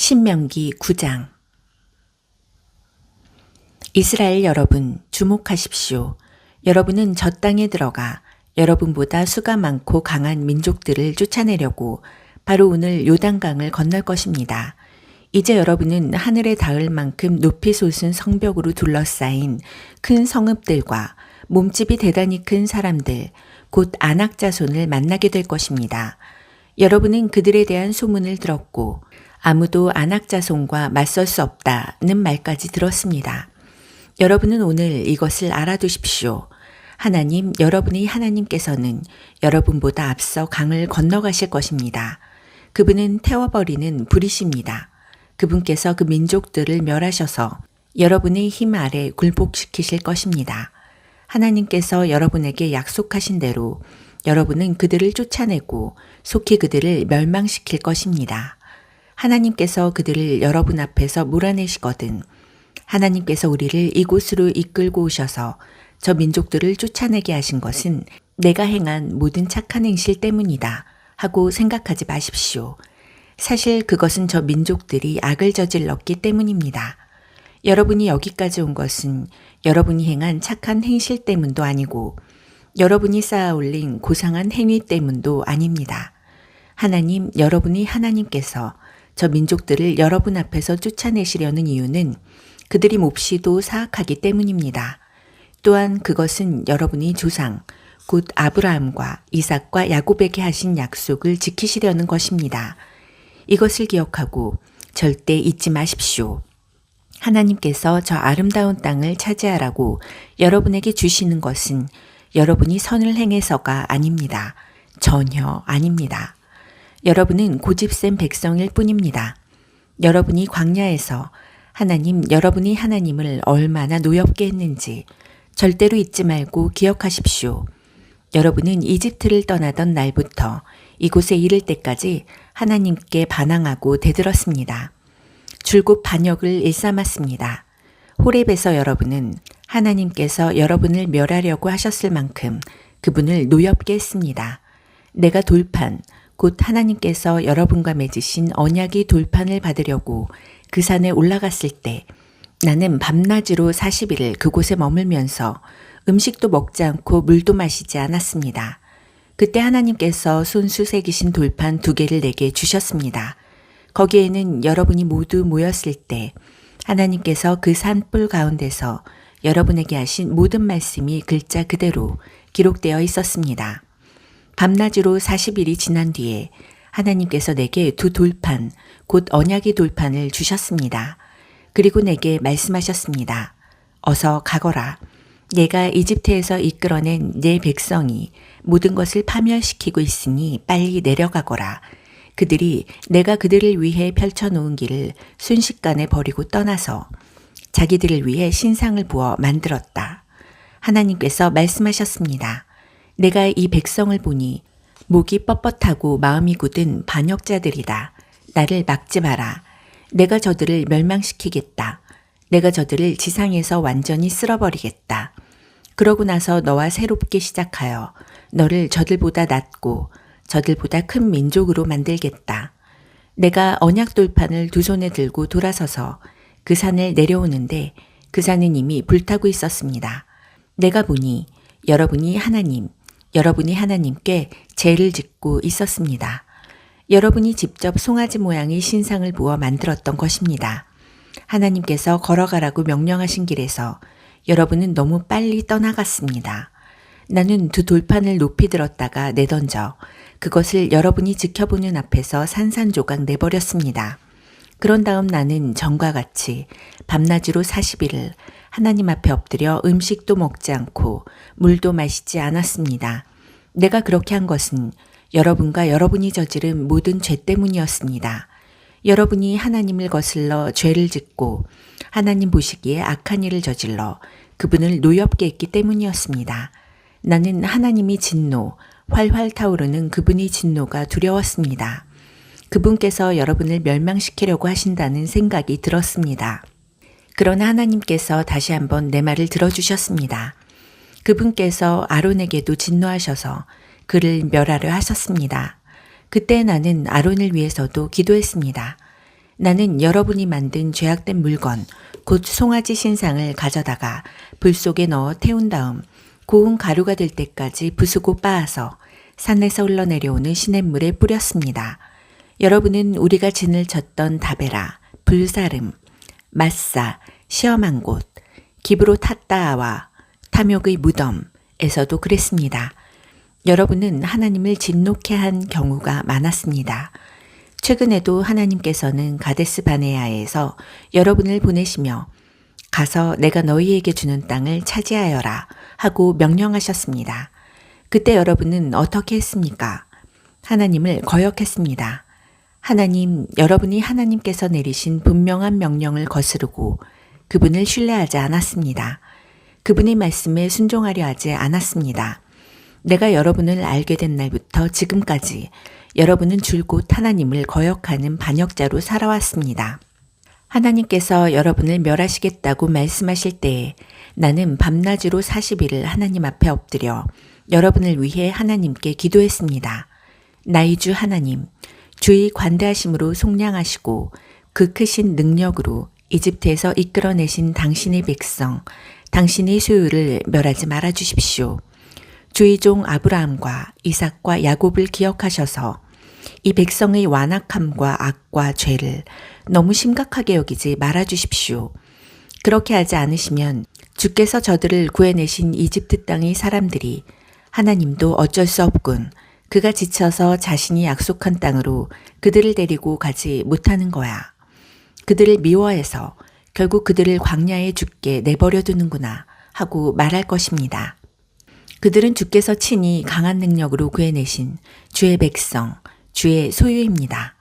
신명기 9장. 이스라엘 여러분, 주목하십시오. 여러분은 저 땅에 들어가 여러분보다 수가 많고 강한 민족들을 쫓아내려고 바로 오늘 요단강을 건널 것입니다. 이제 여러분은 하늘에 닿을 만큼 높이 솟은 성벽으로 둘러싸인 큰 성읍들과 몸집이 대단히 큰 사람들, 곧 아낙 자손을 만나게 될 것입니다. 여러분은 그들에 대한 소문을 들었고 아무도 아낙 자손과 맞설 수 없다는 말까지 들었습니다. 여러분은 오늘 이것을 알아두십시오. 하나님, 여러분의 하나님께서는 여러분보다 앞서 강을 건너가실 것입니다. 그분은 태워버리는 불이십니다. 그분께서 그 민족들을 멸하셔서 여러분의 힘 아래 굴복시키실 것입니다. 하나님께서 여러분에게 약속하신 대로 여러분은 그들을 쫓아내고 속히 그들을 멸망시킬 것입니다. 하나님께서 그들을 여러분 앞에서 몰아내시거든 하나님께서 우리를 이곳으로 이끌고 오셔서 저 민족들을 쫓아내게 하신 것은 내가 행한 모든 착한 행실 때문이다 하고 생각하지 마십시오. 사실 그것은 저 민족들이 악을 저질렀기 때문입니다. 여러분이 여기까지 온 것은 여러분이 행한 착한 행실 때문도 아니고 여러분이 쌓아 올린 고상한 행위 때문도 아닙니다. 하나님, 여러분이 하나님께서 저 민족들을 여러분 앞에서 쫓아내시려는 이유는 그들이 몹시도 사악하기 때문입니다. 또한 그것은 여러분이 조상, 곧 아브라함과 이삭과 야곱에게 하신 약속을 지키시려는 것입니다. 이것을 기억하고 절대 잊지 마십시오. 하나님께서 저 아름다운 땅을 차지하라고 여러분에게 주시는 것은 여러분이 선을 행해서가 아닙니다. 전혀 아닙니다. 여러분은 고집센 백성일 뿐입니다. 여러분이 광야에서 하나님, 여러분이 하나님을 얼마나 노엽게 했는지 절대로 잊지 말고 기억하십시오. 여러분은 이집트를 떠나던 날부터 이곳에 이를 때까지 하나님께 반항하고 대들었습니다. 줄곧 반역을 일삼았습니다. 호렙에서 여러분은 하나님께서 여러분을 멸하려고 하셨을 만큼 그분을 노엽게 했습니다. 내가 돌판, 곧 하나님께서 여러분과 맺으신 언약의 돌판을 받으려고 그 산에 올라갔을 때 나는 밤낮으로 40일을 그곳에 머물면서 음식도 먹지 않고 물도 마시지 않았습니다. 그때 하나님께서 손수 새기신 돌판 2개를 내게 주셨습니다. 거기에는 여러분이 모두 모였을 때 하나님께서 그 산불 가운데서 여러분에게 하신 모든 말씀이 글자 그대로 기록되어 있었습니다. 밤낮으로 40일이 지난 뒤에 하나님께서 내게 2 돌판, 곧 언약의 돌판을 주셨습니다. 그리고 내게 말씀하셨습니다. 어서 가거라. 내가 이집트에서 이끌어낸 내 백성이 모든 것을 파멸시키고 있으니 빨리 내려가거라. 그들이 내가 그들을 위해 펼쳐놓은 길을 순식간에 버리고 떠나서 자기들을 위해 신상을 부어 만들었다. 하나님께서 말씀하셨습니다. 내가 이 백성을 보니 목이 뻣뻣하고 마음이 굳은 반역자들이다. 나를 막지 마라. 내가 저들을 멸망시키겠다. 내가 저들을 지상에서 완전히 쓸어버리겠다. 그러고 나서 너와 새롭게 시작하여 너를 저들보다 낫고 저들보다 큰 민족으로 만들겠다. 내가 언약 돌판을 2 손에 들고 돌아서서 그 산을 내려오는데 그 산은 이미 불타고 있었습니다. 내가 보니 여러분이 하나님께 제를 짓고 있었습니다. 여러분이 직접 송아지 모양의 신상을 부어 만들었던 것입니다. 하나님께서 걸어가라고 명령하신 길에서 여러분은 너무 빨리 떠나갔습니다. 나는 2 돌판을 높이 들었다가 내던져 그것을 여러분이 지켜보는 앞에서 산산조각 내버렸습니다. 그런 다음 나는 전과 같이 밤낮으로 40일을 하나님 앞에 엎드려 음식도 먹지 않고 물도 마시지 않았습니다. 내가 그렇게 한 것은 여러분과 여러분이 저지른 모든 죄 때문이었습니다. 여러분이 하나님을 거슬러 죄를 짓고 하나님 보시기에 악한 일을 저질러 그분을 노엽게 했기 때문이었습니다. 나는 하나님이 진노, 활활 타오르는 그분의 진노가 두려웠습니다. 그분께서 여러분을 멸망시키려고 하신다는 생각이 들었습니다. 그러나 하나님께서 다시 한번 내 말을 들어주셨습니다. 그분께서 아론에게도 진노하셔서 그를 멸하려 하셨습니다. 그때 나는 아론을 위해서도 기도했습니다. 나는 여러분이 만든 죄악된 물건, 곧 송아지 신상을 가져다가 불 속에 넣어 태운 다음 고운 가루가 될 때까지 부수고 빻아서 산에서 흘러내려오는 시냇물에 뿌렸습니다. 여러분은 우리가 진을 쳤던 다베라, 불사름, 마사, 시험한 곳, 기브로 탔다아와 탐욕의 무덤에서도 그랬습니다. 여러분은 하나님을 진노케 한 경우가 많았습니다. 최근에도 하나님께서는 가데스 바네아에서 여러분을 보내시며 가서 내가 너희에게 주는 땅을 차지하여라 하고 명령하셨습니다. 그때 여러분은 어떻게 했습니까? 하나님을 거역했습니다. 하나님, 여러분이 하나님께서 내리신 분명한 명령을 거스르고 그분을 신뢰하지 않았습니다. 그분의 말씀에 순종하려 하지 않았습니다. 내가 여러분을 알게 된 날부터 지금까지 여러분은 줄곧 하나님을 거역하는 반역자로 살아왔습니다. 하나님께서 여러분을 멸하시겠다고 말씀하실 때에 나는 밤낮으로 40일을 하나님 앞에 엎드려 여러분을 위해 하나님께 기도했습니다. 나의 주 하나님, 주의 관대하심으로 속량하시고 그 크신 능력으로 이집트에서 이끌어내신 당신의 백성, 당신의 소유를 멸하지 말아 주십시오. 주의 종 아브라함과 이삭과 야곱을 기억하셔서 이 백성의 완악함과 악과 죄를 너무 심각하게 여기지 말아 주십시오. 그렇게 하지 않으시면 주께서 저들을 구해내신 이집트 땅의 사람들이 하나님도 어쩔 수 없군. 그가 지쳐서 자신이 약속한 땅으로 그들을 데리고 가지 못하는 거야. 그들을 미워해서 결국 그들을 광야에 죽게 내버려 두는구나 하고 말할 것입니다. 그들은 주께서 친히 강한 능력으로 구해내신 주의 백성, 주의 소유입니다.